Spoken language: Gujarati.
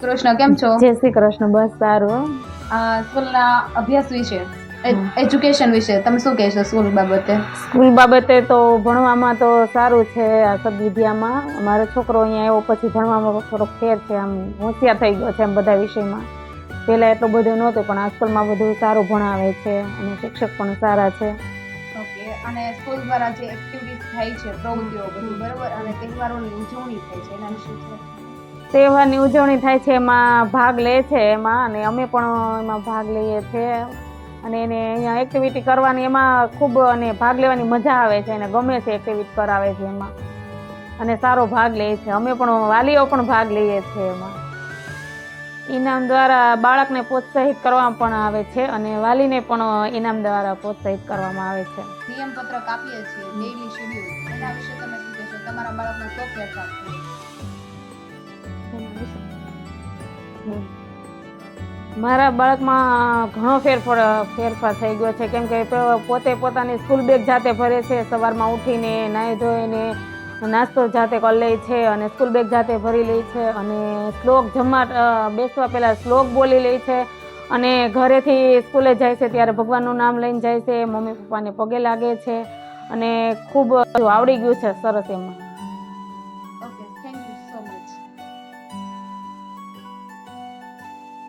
કૃષ્ણ કેમ છો? જય શ્રી કૃષ્ણ. બસ સારું. સ્કૂલના અભ્યાસ વિશે, એજ્યુકેશન વિશે તમે શું કહેશો સ્કૂલ બાબતે? સ્કૂલ બાબતે તો ભણવામાં તો સારું છે. આ સદવિદ્યામાં મારો છોકરો અહીંયા આવ્યો પછી ભણવામાં થોડોક ફેર છે. આમ હોશિયાર થઈ ગયો છે એમ બધા વિષયમાં. પહેલાં એટલું બધું નહોતું, પણ આ સ્કૂલમાં બધું સારું ભણાવે છે અને શિક્ષક પણ સારા છે. ઓકે. અને સ્કૂલ દ્વારા જે એક્ટિવિટીઝ થાય છે, પ્રવૃત્તિઓ બધી બરોબર, અને તહેવારોની ઉજવણી થાય છે, એના વિશે છે. તહેવારની ઉજવણી થાય છે, એમાં ભાગ લે છે એમાં, અને અમે પણ એમાં ભાગ લઈએ છીએ. અને એને અહીંયા એક્ટિવિટી કરવાની એમાં ખૂબ અને ભાગ લેવાની મજા આવે છે, એને ગમે છે, એક્ટિવિટી કરાવે છે એમાં, અને સારો ભાગ લે છે. અમે પણ વાલીઓ પણ ભાગ લઈએ છીએ એમાં. ઇનામ દ્વારા બાળકને પ્રોત્સાહિત કરવામાં પણ આવે છે અને વાલીને પણ ઇનામ દ્વારા પ્રોત્સાહિત કરવામાં આવે છે. નિયમ પત્રક આપીએ છીએ, ડેઈલી શેડ્યુલ, એના વિશે તમે શું કહેશો? તમારા બાળકનો શું ફેરફાર થયો? મારા બાળકમાં ઘણો ફેરફાર થઈ ગયો છે, કેમ કે પોતે પોતાની સ્કૂલ બેગ જાતે ભરે છે. સવારમાં ઉઠીને નાહી ધોઈને નાસ્તો જાતે કરી લે છે અને સ્કૂલ બેગ જાતે ભરી લે છે, અને શ્લોક બેસવા પહેલાં શ્લોક બોલી લે છે, અને ઘરેથી સ્કૂલે જાય છે ત્યારે ભગવાનનું નામ લઈને જાય છે, મમ્મી પપ્પાને પગે લાગે છે, અને ખૂબ આવડી ગયું છે સરસ એમાં.